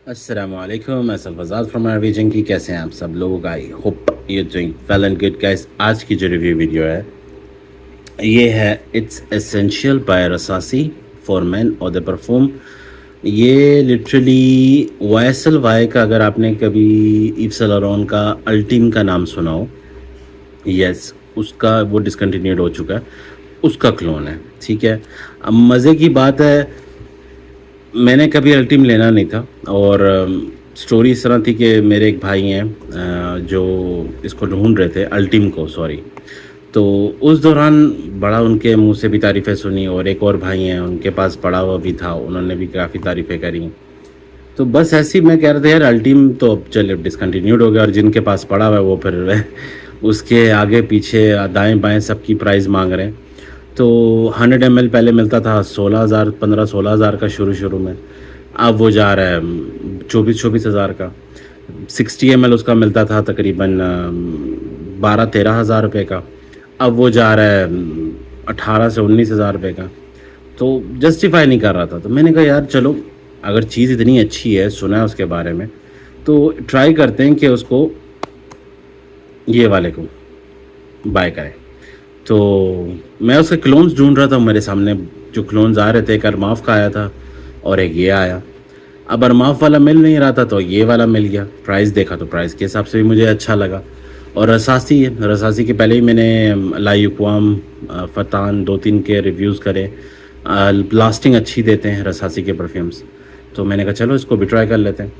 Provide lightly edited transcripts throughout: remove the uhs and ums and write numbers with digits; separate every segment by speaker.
Speaker 1: अस्सलामुअलैकुम, मैं सलफाज़ाद from Norwegian की। कैसे हैं आप सब लोग? I hope you doing well and good guys. आज की जो रिव्यू वीडियो है ये है it's essential by Rasasi for men और द परफ्यूम। ये लिटरली वाईएसएल वाई का, अगर आपने कभी ईव सेंट लॉरेंट का अल्टीम का नाम सुना हो, यस, उसका वो डिसकंटिन्यूड हो चुका है, उसका क्लोन है। ठीक है, अब मज़े की बात है, मैंने कभी अल्टीम लेना नहीं था और स्टोरी इस तरह थी कि मेरे एक भाई हैं जो इसको ढूंढ रहे थे, अल्टीम को, सॉरी। तो उस दौरान बड़ा उनके मुंह से भी तारीफ़ें सुनी और एक और भाई हैं उनके पास पड़ा हुआ भी था, उन्होंने भी काफ़ी तारीफ़ें करी। तो बस ऐसे ही मैं कह रहा था यार अल्टीम तो अब चल डिसकंटिन्यूड हो गया, और जिनके पास पड़ा हुआ है वो फिर उसके आगे पीछे दाएं बाएं सबकी प्राइस मांग रहे हैं। तो 100 ml पहले मिलता था 16,000, 15-16,000 का शुरू में, अब वो जा रहा है 24-24,000 का। 60 ml उसका मिलता था तकरीबन 12-13,000 रुपये का, अब वो जा रहा है 18 से 19,000 रुपये का। तो जस्टिफाई नहीं कर रहा था, तो मैंने कहा यार चलो, अगर चीज़ इतनी अच्छी है, सुना है उसके बारे में, तो ट्राई करते हैं कि उसको, ये वाले को बाय करें। तो मैं उसके क्लोन्स ढूंढ रहा था, मेरे सामने जो क्लोन्स आ रहे थे, एक अरमाफ का आया था और एक ये आया। अब अरमाफ वाला मिल नहीं रहा था तो ये वाला मिल गया। प्राइस देखा तो प्राइस के हिसाब से भी मुझे अच्छा लगा। और रसासी है, रसासी के पहले ही मैंने लायुक्वाम, फतान, 2-3 के रिव्यूज़ करे, लास्टिंग अच्छी देते हैं रसासी के परफ्यूम्स। तो मैंने कहा चलो इसको भी ट्राई कर लेते हैं।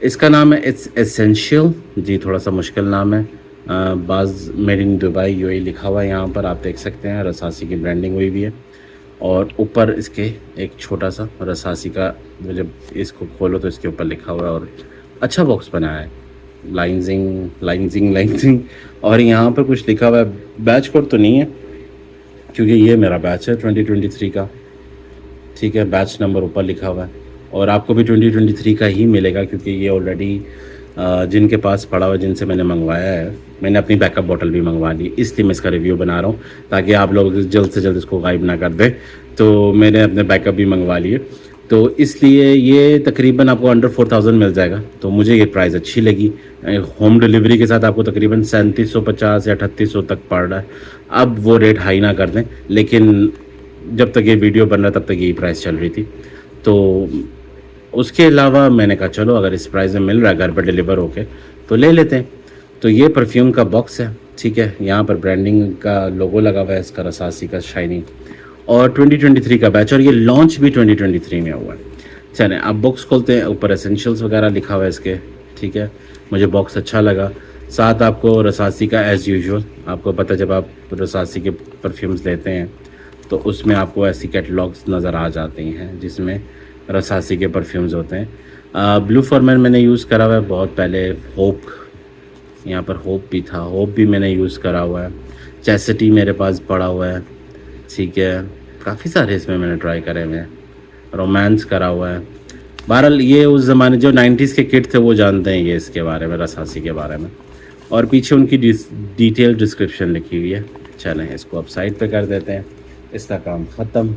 Speaker 1: इसका नाम है इट्स एसेंशियल जी, थोड़ा सा मुश्किल नाम है। बाज़ मेड इन दुबई यूएई लिखा हुआ है, यहाँ पर आप देख सकते हैं, रसासी की ब्रांडिंग हुई भी है। और ऊपर इसके एक छोटा सा रसासी का, जब इसको खोलो तो इसके ऊपर लिखा हुआ है, और अच्छा बॉक्स बनाया है, लाइंजिंग। और यहाँ पर कुछ लिखा हुआ है, बैच कोड तो नहीं है क्योंकि ये मेरा बैच है 2023 का। ठीक है, बैच नंबर ऊपर लिखा हुआ है, और आपको भी 2023 का ही मिलेगा क्योंकि ये ऑलरेडी जिनके पास पड़ा हुआ, जिनसे मैंने मंगवाया है, मैंने अपनी बैकअप बॉटल भी मंगवा ली, इसलिए मैं इसका रिव्यू बना रहा हूँ ताकि आप लोग जल्द से जल्द इसको गायब ना कर दें। तो मैंने अपने बैकअप भी मंगवा लिए, तो इसलिए ये तकरीबन आपको अंडर 4,000 मिल जाएगा। तो मुझे ये प्राइस अच्छी लगी। होम डिलीवरी के साथ आपको तकरीबन 3750 या 3800 तक पड़ रहा है। अब वो रेट हाई ना कर दें, लेकिन जब तक ये वीडियो बन रहा तब तक यही प्राइस चल रही थी। तो उसके अलावा मैंने कहा चलो, अगर इस प्राइस में मिल रहा है घर पर डिलीवर होके तो ले लेते हैं। तो ये परफ्यूम का बॉक्स है, ठीक है, यहाँ पर ब्रांडिंग का लोगो लगा हुआ है इसका, रसासी का शाइनिंग, और 2023 का बैच, और ये लॉन्च भी 2023 में हुआ है। चलें अब बॉक्स खोलते हैं, ऊपर एसेंशियल्स वगैरह लिखा हुआ है इसके। ठीक है, मुझे बॉक्स अच्छा लगा। साथ आपको रसासी का एज़ यूजुअल, आपको पता है जब आप रसासी के परफ्यूम्स लेते हैं तो उसमें आपको ऐसी कैटलॉग्स नज़र आ जाती हैं जिसमें रसासी के परफ्यूम्स होते हैं। ब्लू फॉर्मैन मैंने यूज़ करा हुआ है बहुत पहले। होप, यहाँ पर होप भी था, होप भी मैंने यूज़ करा हुआ है। चैसिटी मेरे पास पड़ा हुआ है, ठीक है, काफ़ी सारे इसमें मैंने ट्राई करे हुए हैं। रोमांस करा हुआ है। बहरहाल ये उस ज़माने जो 90s के किड थे वो जानते हैं ये इसके बारे में, रसासी के बारे में। और पीछे उनकी डिटेल डिस्क्रिप्शन लिखी हुई है। चलें इसको अब साइड पे कर देते हैं, इसका काम ख़त्म।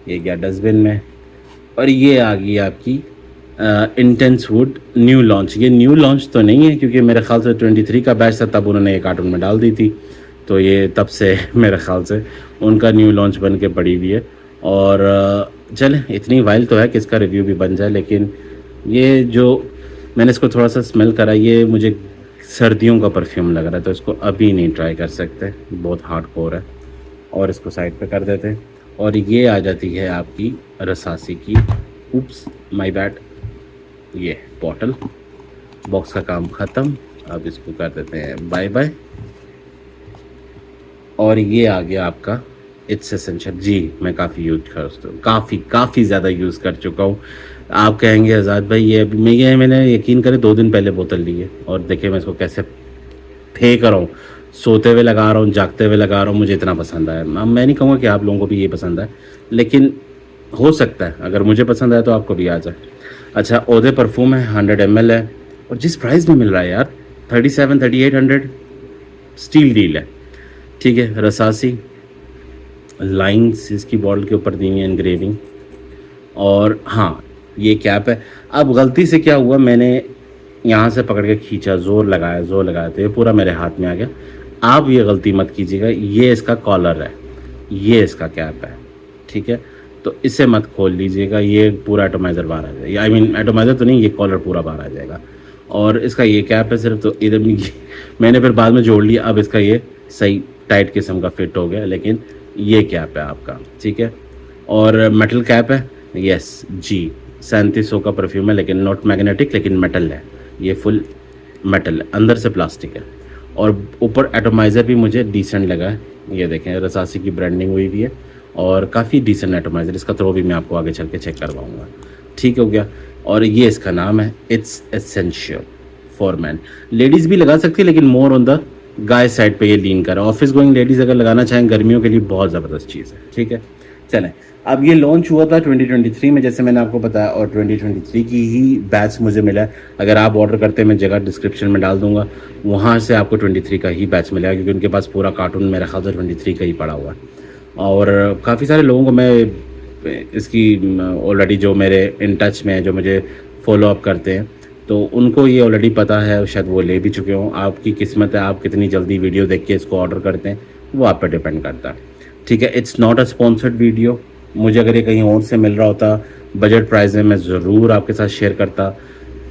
Speaker 1: ये गया डस्टबिन में। और ये आ गई आपकी इंटेंस वुड न्यू लॉन्च। ये न्यू लॉन्च तो नहीं है क्योंकि मेरे ख्याल से 23 का बैच था तब उन्होंने ये कार्टून में डाल दी थी, तो ये तब से मेरे ख्याल से उनका न्यू लॉन्च बन के पड़ी हुई है। और चलें, इतनी वाइल तो है कि इसका रिव्यू भी बन जाए, लेकिन ये जो मैंने इसको थोड़ा सा स्मेल करा, ये मुझे सर्दियों का परफ्यूम लग रहा है, तो इसको अभी नहीं ट्राई कर सकते, बहुत हार्ड कोर है। और इसको साइड पे कर देते हैं। और ये आ जाती है आपकी रसासी की, उप्स माय बैड, ये बॉटल। बॉक्स का काम ख़त्म, अब इसको कर देते हैं बाय बाय। और ये आ गया आपका इट्स एसेंशियल जी। मैं काफ़ी यूज करता हूँ, काफ़ी ज़्यादा यूज़ कर चुका हूँ। आप कहेंगे आज़ाद भाई ये मैंने यकीन करें 2 दिन पहले बोतल ली है, और देखिए मैं इसको कैसे फेंक रहा हूँ, सोते हुए लगा रहा हूँ, जागते हुए लगा रहा हूँ। मुझे इतना पसंद आया। मैं नहीं कहूँगा कि आप लोगों को भी ये पसंद है, लेकिन हो सकता है अगर मुझे पसंद आए तो आपको भी आ जाए। अच्छा, ओदे परफ्यूम है, 100 ml है, और जिस प्राइस में मिल रहा है यार, 3700-3800, स्टील डील है। ठीक है, रसासी लाइन्स इसकी बॉटल के ऊपर दी हुई है, एनग्रेविंग। और हाँ, ये कैप है। अब गलती से क्या हुआ, मैंने यहाँ से पकड़ के खींचा, ज़ोर लगाया तो ये पूरा मेरे हाथ में आ गया। आप ये गलती मत कीजिएगा। ये इसका कॉलर है, ये इसका कैप है, ठीक है। तो इसे मत खोल लीजिएगा, ये पूरा एटोमाइज़र बाहर आ जाएगा। आई मीन एटोमाइज़र तो नहीं, ये कॉलर पूरा बाहर आ जाएगा। और इसका ये कैप है सिर्फ, तो इधर भी मैंने फिर बाद में जोड़ लिया। अब इसका ये सही टाइट किस्म का फिट हो गया, लेकिन ये कैप है आपका, ठीक है। और मेटल कैप है, यस जी। 3700 का परफ्यूम है, लेकिन नॉट मैग्नेटिक, लेकिन मेटल है। ये फुल मेटल है, अंदर से प्लास्टिक है। और ऊपर एटोमाइज़र भी मुझे डिसेंट लगा है। ये देखें, रसासी की ब्रांडिंग हुई हुई है और काफ़ी डिसेंट एटोमाइज़र। इसका थ्रो भी मैं आपको आगे चल के चेक करवाऊँगा, ठीक हो गया। और ये इसका नाम है, it's essential for man. Ladies भी लगा सकती है, लेकिन more on the guy side पे ये लीन कर रहा है। ऑफिस गोइंग लेडीज़ अगर लगाना चाहें गर्मियों के लिए बहुत ज़बरदस्त चीज़ है, ठीक है। चलें, अब ये लॉन्च हुआ था 2023 में, जैसे मैंने आपको बताया, और 2023 की ही बैच मुझे मिला है। अगर आप ऑर्डर करते हैं, मैं जगह डिस्क्रिप्शन में डाल दूंगा, वहाँ से आपको 23 का ही बैच मिलेगा, क्योंकि उनके पास पूरा कार्टून मेरा ख्याल से 23 का ही पड़ा हुआ है। और काफ़ी सारे लोगों को मैं इसकी ऑलरेडी, जो मेरे इन टच में है, जो मुझे फॉलो अप करते हैं, तो उनको ये ऑलरेडी पता है, शायद वो ले भी चुके हों। आपकी किस्मत है, आप कितनी जल्दी वीडियो देख के इसको ऑर्डर करते हैं, वो आप पर डिपेंड करता है, ठीक है। It's not a sponsored video. मुझे अगर ये कहीं और से मिल रहा होता बजट प्राइस में, मैं ज़रूर आपके साथ शेयर करता।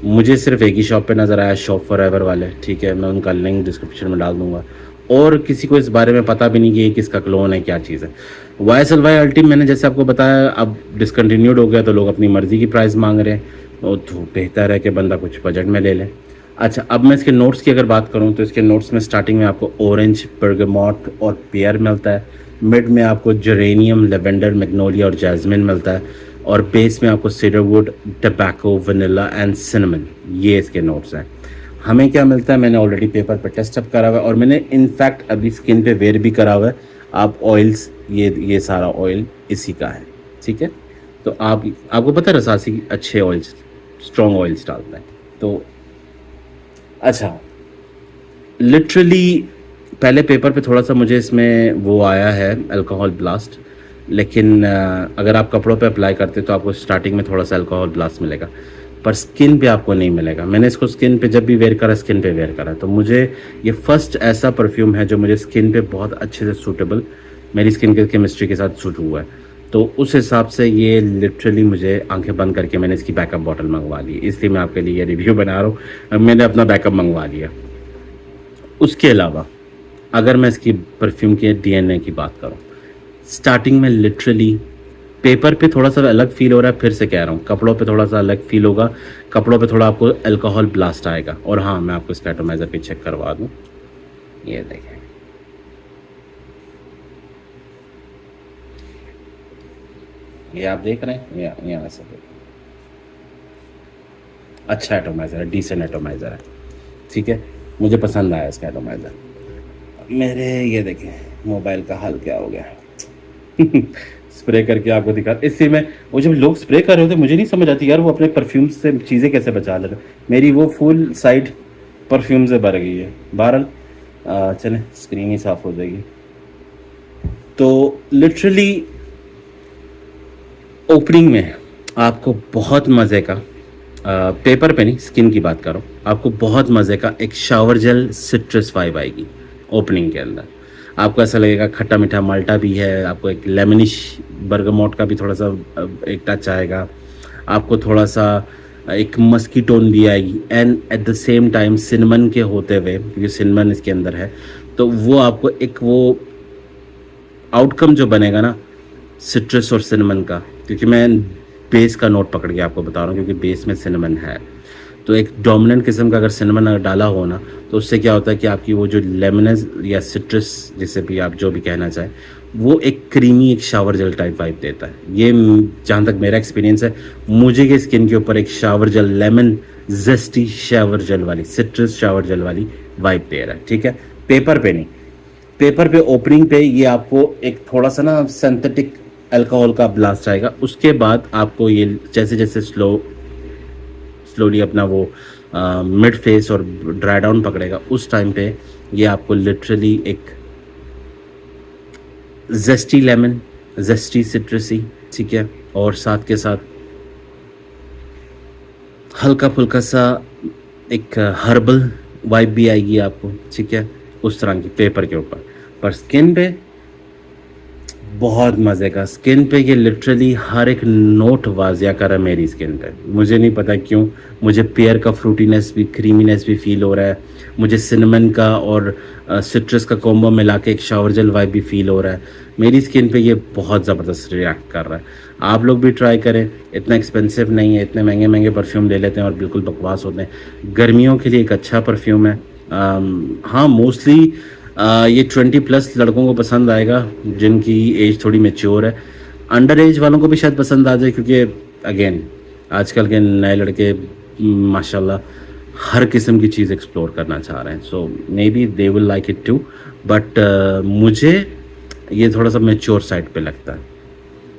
Speaker 1: मुझे सिर्फ एक ही शॉप पे नज़र आया, शॉप फॉरएवर वाले, ठीक है। मैं उनका लिंक डिस्क्रिप्शन में डाल दूंगा। और किसी को इस बारे में पता भी नहीं कि ये किसका क्लोन है, क्या चीज़ है। YSLY अल्टीम मैंने जैसे आपको बताया, अब डिसकंटिन्यूड हो गया, तो लोग अपनी मर्ज़ी की प्राइस मांग रहे हैं। तो बेहतर है कि बंदा कुछ बजट में ले ले। अच्छा, अब मैं इसके नोट्स की अगर बात करूं, तो इसके नोट्स में स्टार्टिंग में आपको ऑरेंज, बर्गमॉट और पेयर मिलता है। मिड में आपको जेरेनियम, लेवेंडर, मैग्नोलिया और जैस्मिन मिलता है। और बेस में आपको cedarwood, tobacco, vanilla and cinnamon, ये इसके नोट्स हैं। हमें क्या मिलता है, मैंने ऑलरेडी पेपर पे टेस्ट अप करा हुआ है, और मैंने इनफैक्ट अभी स्किन पे वेयर भी करा हुआ है। आप ऑयल्स, ये सारा ऑयल इसी का है, ठीक है। तो आपको पता है रसासी अच्छे ऑयल्स, स्ट्रॉन्ग ऑयल्स डालता है। तो अच्छा, लिटरली पहले पेपर पे थोड़ा सा मुझे इसमें वो आया है, अल्कोहल ब्लास्ट। लेकिन अगर आप कपड़ों पे अप्लाई करते तो आपको स्टार्टिंग में थोड़ा सा अल्कोहल ब्लास्ट मिलेगा, पर स्किन पे आपको नहीं मिलेगा। मैंने इसको स्किन पे जब भी वेयर करा, स्किन पे वेयर करा, तो मुझे ये फर्स्ट ऐसा परफ्यूम है जो मुझे स्किन पे बहुत अच्छे से सूटेबल, मेरी स्किन के केमिस्ट्री के साथ सूट हुआ है। तो उस हिसाब से ये लिटरली मुझे आंखें बंद करके मैंने इसकी बैकअप बॉटल मंगवा ली, इसलिए मैं आपके लिए रिव्यू बना रहा हूँ। मैंने अपना बैकअप मंगवा लिया। उसके अलावा अगर मैं इसकी परफ्यूम के DNA की बात करूँ, स्टार्टिंग में लिटरली पेपर पे थोड़ा सा अलग फील हो रहा है, फिर से कह रहा हूँ, कपड़ों पे थोड़ा सा अलग फील होगा। कपड़ों पे थोड़ा आपको अल्कोहल ब्लास्ट आएगा। और हाँ, मैं आपको इसका एटोमाइज़र भी चेक करवा दूँ, ये देखें, ये आप देख रहे हैं, यहाँ से अच्छा एटोमाइज़र है, डिसेंट एटोमाइज़र है, ठीक है। मुझे पसंद आया इसका एटोमाइज़र। मेरे ये देखें मोबाइल का हाल क्या हो गया। स्प्रे करके आपको दिखा, इससे मैं, वो जब लोग स्प्रे कर रहे होते मुझे नहीं समझ आती यार, वो अपने परफ्यूम से चीज़ें कैसे बचा ले रहे। मेरी वो फुल साइड परफ्यूम से भर गई है। बहरहाल चलें, स्क्रीन ही साफ़ हो जाएगी। तो लिटरली ओपनिंग में आपको बहुत मज़े का, पेपर पे नहीं, स्किन की बात करो, आपको बहुत मज़े का एक शावर जेल सिट्रस वाइब आएगी ओपनिंग के अंदर। आपको ऐसा लगेगा खट्टा मीठा माल्टा भी है, आपको एक लेमनिश बर्गमोट का भी थोड़ा सा एक टच आएगा, आपको थोड़ा सा एक मस्की टोन भी आएगी, and at the same time cinnamon के होते हुए, क्योंकि सिनेमन इसके अंदर है, तो वो आपको एक वो आउटकम जो बनेगा ना सिट्रस और सिनेमन का, क्योंकि मैं बेस का नोट पकड़ के आपको बता रहा हूँ, क्योंकि बेस में सिनेमन है, तो एक डोमिनेंट किस्म का अगर सिनेमन अगर डाला हो ना, तो उससे क्या होता है कि आपकी वो जो लेमनेस या सिट्रस, जिसे भी आप जो भी कहना चाहें, वो एक क्रीमी, एक शावर जेल टाइप वाइब देता है। ये जहाँ तक मेरा एक्सपीरियंस है, मुझे के स्किन के ऊपर एक shower gel, lemon zesty shower gel वाली, सिट्रस शावर जेल वाली वाइब दे रहा है, ठीक है। पेपर पे नहीं, पेपर पे ओपनिंग पे ये आपको एक थोड़ा सा ना सिंथेटिक अल्कोहल का ब्लास्ट आएगा। उसके बाद आपको ये जैसे जैसे स्लोली अपना वो मिड फेस और ड्राई डाउन पकड़ेगा, उस टाइम पे ये आपको लिटरली एक जेस्टी लेमन, जेस्टी सिट्रसी, ठीक है, और साथ के साथ हल्का फुल्का सा एक हर्बल वाइब भी आएगी आपको, ठीक है, उस तरह की पेपर के ऊपर। पर स्किन पे बहुत मज़े का, स्किन पे ये लिटरली हर एक नोट वाजिया कर रहा है मेरी स्किन पे। मुझे नहीं पता क्यों, मुझे पेयर का फ्रूटीनेस भी, क्रीमीनेस भी फील हो रहा है, मुझे सिनेमन का और सिट्रस का कॉम्बो मिला के एक शावर जेल वाइब भी फील हो रहा है। मेरी स्किन पे ये बहुत ज़बरदस्त रिएक्ट कर रहा है। आप लोग भी ट्राई करें, इतना एक्सपेंसिव नहीं है, इतने महंगे महंगे परफ्यूम ले लेते हैं और बिल्कुल बकवास होते हैं। गर्मियों के लिए एक अच्छा परफ्यूम है। हाँ, मोस्टली ये 20+ लड़कों को पसंद आएगा जिनकी एज थोड़ी मेच्योर है। अंडर एज वालों को भी शायद पसंद आ जाए, क्योंकि अगेन आजकल के नए लड़के माशाल्लाह हर किस्म की चीज़ एक्सप्लोर करना चाह रहे हैं। So maybe they will like it too, but मुझे ये थोड़ा सा मेच्योर साइड पे लगता है,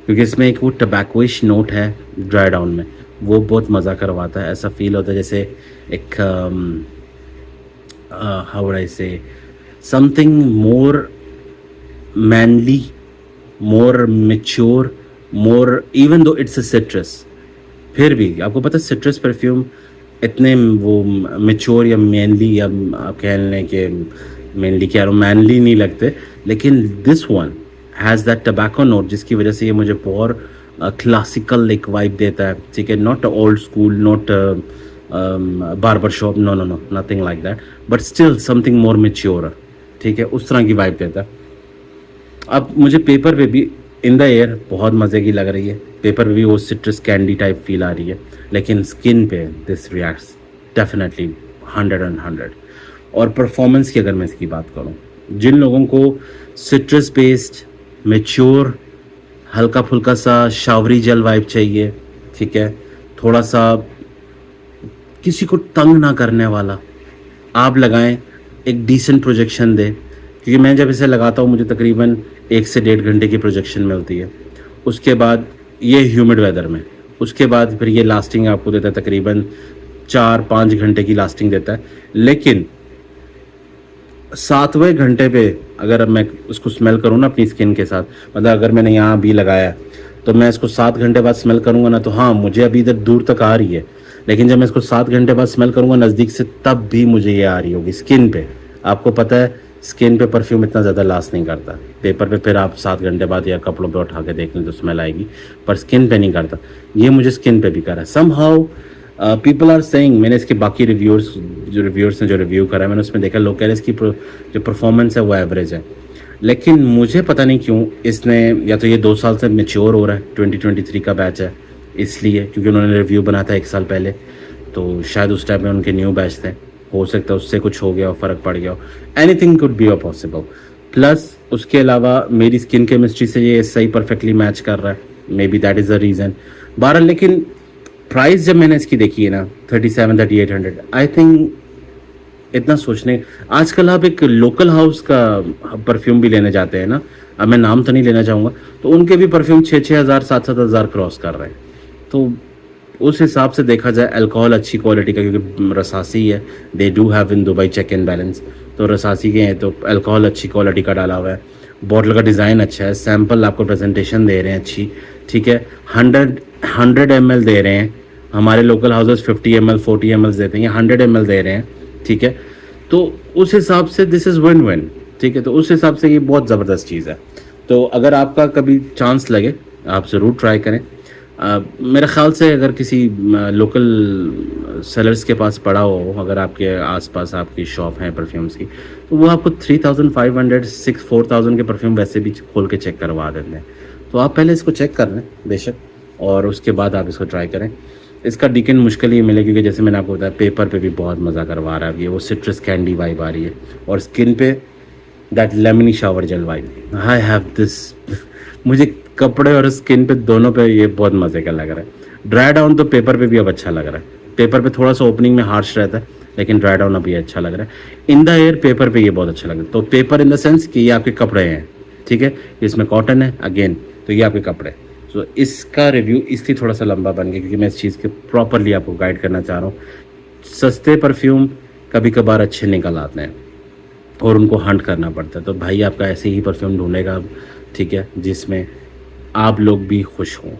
Speaker 1: क्योंकि इसमें एक वो टबैकोइश नोट है ड्राई डाउन में, वो बहुत मज़ा करवाता है। ऐसा फील होता है जैसे एक हाउ वुड आई से something more manly, more mature, more, even though it's a citrus, फिर भी आपको पता है सिट्रस परफ्यूम इतने वो मेच्योर या मैनली, या आप कह लें कि मैनली क्या मैनली नहीं लगते, लेकिन this one has that tobacco note, जिसकी वजह से ये मुझे बहुत क्लासिकल एक वाइब देता है, ठीक है, not old school, not barber shop, no no no, nothing like that, but still something more mature, ठीक है, उस तरह की वाइब देता है। अब मुझे पेपर पे भी इन द एयर बहुत मज़े की लग रही है, पेपर पे भी वो सिट्रस कैंडी टाइप फील आ रही है, लेकिन स्किन पे दिस रिएक्ट्स डेफिनेटली 100/100। और परफॉर्मेंस की अगर मैं इसकी बात करूँ, जिन लोगों को सिट्रस बेस्ड मेच्योर हल्का फुल्का सा शावरी जेल वाइब चाहिए, ठीक है, थोड़ा सा किसी को तंग ना करने वाला, आप लगाएं, एक डिसेंट प्रोजेक्शन दे, क्योंकि मैं जब इसे लगाता हूँ मुझे तकरीबन 1 से 1.5 घंटे की प्रोजेक्शन मिलती है। उसके बाद ये ह्यूमिड वेदर में, उसके बाद फिर ये लास्टिंग आपको देता है तकरीबन 4-5 घंटे की लास्टिंग देता है। लेकिन 7वें घंटे पे अगर मैं उसको स्मेल करूँ ना अपनी स्किन के साथ, मतलब अगर मैंने यहाँ भी लगाया तो मैं इसको 7 घंटे बाद स्मेल करूँगा ना, तो हाँ मुझे अभी इधर दूर तक आ रही है, लेकिन जब मैं इसको 7 घंटे बाद स्मेल करूँगा नज़दीक से, तब भी मुझे ये आ रही होगी स्किन पे। आपको पता है स्किन पे परफ्यूम इतना ज़्यादा लास्ट नहीं करता, पेपर पे फिर आप 7 घंटे बाद या कपड़ों पे उठा के देख लें तो स्मेल आएगी, पर स्किन पे नहीं करता। ये मुझे स्किन पे भी करा है। Somehow people are saying, मैंने इसके बाकी रिव्यूअर्स ने जो रिव्यू करा है मैंने उसमें देखा, लोग कह रहे हैं इसकी जो परफॉर्मेंस है वो एवरेज है, लेकिन मुझे पता नहीं क्यों इसने, या तो ये 2 साल से मेच्योर हो रहा है, 2023 का बैच है इसलिए, क्योंकि उन्होंने रिव्यू बनाया था 1 साल पहले, तो शायद उस टाइम में उनके न्यू बैच थे, हो सकता है उससे कुछ हो गया हो, फ़र्क पड़ गया हो, anything could be possible. Plus उसके अलावा मेरी स्किन केमिस्ट्री से ये सही परफेक्टली मैच कर रहा है, may be that is the reason. बहरहाल लेकिन प्राइस जब मैंने इसकी देखी है ना 37-3800, आई थिंक इतना सोचने, आजकल आप एक लोकल हाउस का परफ्यूम भी लेने जाते हैं ना, अब मैं नाम तो नहीं लेना चाहूँगा, तो उनके भी परफ्यूम 6-6 हज़ार 7-7 हज़ार क्रॉस कर रहे हैं। तो उस हिसाब से देखा जाए अल्कोहल अच्छी क्वालिटी का, क्योंकि रसासी है, they do have in Dubai check and balance, तो रसासी के हैं तो अल्कोहल अच्छी क्वालिटी का डाला हुआ है, बॉटल का डिज़ाइन अच्छा है, सैम्पल आपको प्रेजेंटेशन दे रहे हैं अच्छी, ठीक है, 100 ml दे रहे हैं, हमारे लोकल हाउसेस 50 ml 40 ml देते हैं, या 100 ml दे रहे हैं, ठीक है, तो उस हिसाब से दिस इज़ विन विन, ठीक है, तो उस हिसाब से ये बहुत ज़बरदस्त चीज़ है। तो अगर आपका कभी चांस लगे आप ज़रूर ट्राई करें। मेरे ख़्याल से अगर किसी लोकल सेलर्स के पास पड़ा हो, अगर आपके आसपास आपकी शॉप है परफ्यूम्स की, तो वो आपको 3500-4,000 के परफ्यूम वैसे भी खोल के चेक करवा देते हैं। तो आप पहले इसको चेक कर लें बेशक, और उसके बाद आप इसको ट्राई करें। इसका डीकन मुश्किल ही मिले, क्योंकि जैसे मैंने आपको बताया पेपर पे भी बहुत मज़ा करवा रहा है, ये वो सिट्रस कैंडी वाइब आ रही है, और स्किन पे that lemony shower gel vibe. I have this, मुझे कपड़े और स्किन पे दोनों पे ये बहुत मज़े का लग रहा है। ड्राई डाउन तो पेपर पे भी अब अच्छा लग रहा है, पेपर पे थोड़ा सा ओपनिंग में हार्श रहता है, लेकिन ड्राई डाउन अभी अच्छा लग रहा है। इन द एयर पेपर पे ये बहुत अच्छा लग रहा है। तो पेपर इन द सेंस कि ये आपके कपड़े हैं, ठीक है, इसमें कॉटन है अगेन, तो ये आपके कपड़े। तो इसका रिव्यू इसलिए थोड़ा सा लंबा बन गया, क्योंकि मैं इस चीज़ के प्रॉपरली आपको गाइड करना चाह रहा हूँ। सस्ते परफ्यूम कभी कभार अच्छे निकल आते हैं और उनको हंट करना पड़ता है, तो भाई आपका ऐसे ही परफ्यूम ढूंढेगा, ठीक है, जिसमें आप लोग भी खुश हों।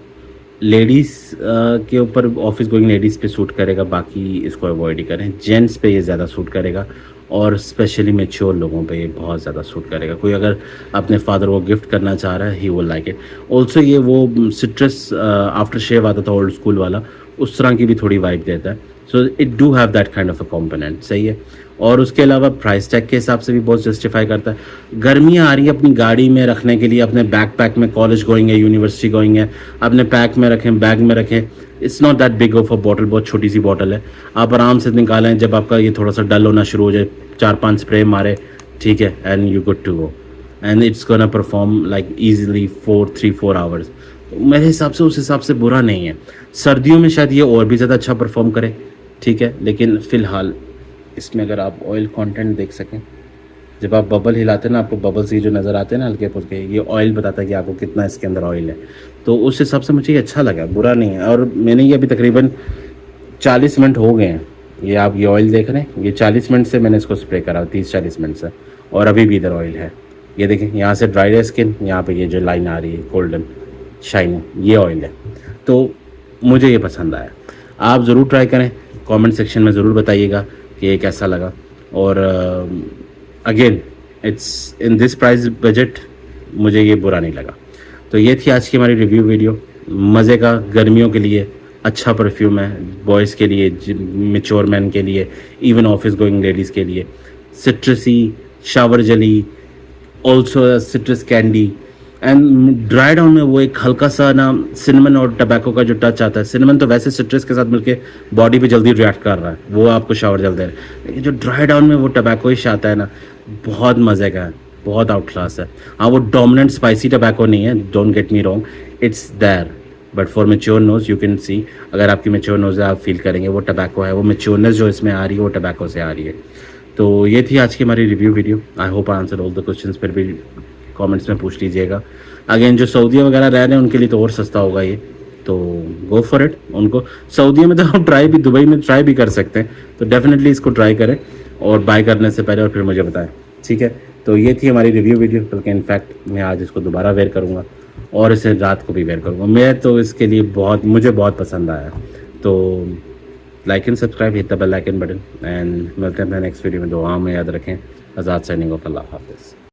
Speaker 1: लेडीज़ के ऊपर, ऑफिस गोइंग लेडीज़ पे सूट करेगा, बाकी इसको अवॉइड ही करें। जेंट्स पे ये ज़्यादा सूट करेगा और स्पेशली मैच्योर लोगों पे ये बहुत ज़्यादा सूट करेगा। कोई अगर अपने फादर को गिफ्ट करना चाह रहा है, he will like it also. ये वो सिट्रस आफ्टर शेव आता था ओल्ड स्कूल वाला, उस तरह की भी थोड़ी वाइब देता है। So it do have that kind of a component, सही है। और उसके अलावा प्राइस टैग के हिसाब से भी बहुत जस्टिफाई करता है। गर्मियाँ आ रही है, अपनी गाड़ी में रखने के लिए, अपने बैक पैक में, कॉलेज गोइंग है, यूनिवर्सिटी गोइंग है, अपने पैक में रखें, बैग में रखें। It's not that big of a bottle, बहुत छोटी सी बॉटल है, आप आराम से निकालें। जब आपका ये थोड़ा सा डल होना शुरू हो जाए, 4-5 स्प्रे मारे, ठीक है, and you good to go, and it's gonna perform like easily 3-4 hours. तो मेरे हिसाब से उस हिसाब से बुरा नहीं है। सर्दियों में शायद ये और भी ज़्यादा अच्छा परफॉर्म करे, ठीक है, लेकिन फ़िलहाल इसमें अगर आप ऑयल कंटेंट देख सकें, जब आप बबल हिलाते हैं ना, आपको बबल्स ये जो नज़र आते हैं ना हल्के फुल्के, ये ऑयल बताता है कि आपको कितना इसके अंदर ऑयल है। तो उस हिसाब से मुझे ये अच्छा लगा, बुरा नहीं है। और मैंने ये अभी तकरीबन 40 मिनट हो गए हैं, ये आप ये ऑयल देख रहे हैं, ये 40 मिनट से मैंने इसको स्प्रे करा, 30-40 मिनट से, और अभी भी इधर ऑयल है। ये देखें, यहाँ से ड्राई है स्किन, यहाँ पे ये जो लाइन आ रही है गोल्डन शाइनिंग, ये ऑयल है। तो मुझे ये पसंद आया। आप ज़रूर ट्राई करें, कमेंट सेक्शन में ज़रूर बताइएगा कि ये कैसा लगा। और again it's in this price budget, मुझे ये बुरा नहीं लगा। तो ये थी आज की हमारी रिव्यू वीडियो। मज़े का, गर्मियों के लिए अच्छा परफ्यूम है, बॉयज़ के लिए, मेच्योर मैन के लिए, इवन ऑफिस गोइंग लेडीज़ के लिए। सिट्रसी, shower jelly, also citrus candy, and dry down में वो एक हल्का सा ना सिनेमन और टबैको का जो टच आता है। सिनेमन तो वैसे सिट्रस के साथ मिलके बॉडी पे जल्दी रिएक्ट कर रहा है, वो आपको शावर जल्दी है, लेकिन जो ड्राई डाउन में वो टबैकोइश आता है ना, बहुत मज़े का है, बहुत आउट क्लास है। हाँ, वो डोमिनेंट स्पाइसी टबैको नहीं है, don't get me wrong, it's there, but for mature nose you can see, अगर आपकी मेच्योर नोज है आप फील करेंगे वो टबैको है, वो मेच्योरनेस जो इसमें आ रही है वो टबैको से आ रही है। तो ये थी आज की हमारी review video. I hope I answer all the questions, फिर भी कमेंट्स में पूछ लीजिएगा। अगेन जो सऊदी वगैरह रह रहे हैं उनके लिए तो और सस्ता होगा ये, तो गो फॉर इट। उनको सऊदी में तो आप ट्राई भी, दुबई में ट्राई भी कर सकते हैं, तो डेफिनेटली इसको ट्राई करें और बाय करने से पहले और फिर मुझे बताएं, ठीक है। तो ये थी हमारी रिव्यू वीडियो, बल्कि इनफैक्ट मैं आज इसको दोबारा वेयर करूँगा और इसे रात को भी वेयर करूँगा। मैं तो इसके लिए मुझे बहुत पसंद आया। तो like and subscribe, hit the bell icon button, and मिलते हैं नेक्स्ट वीडियो में। दुआ में याद रखें। आज़ाद साइनिंग ऑफ, अल्लाह हाफिज़।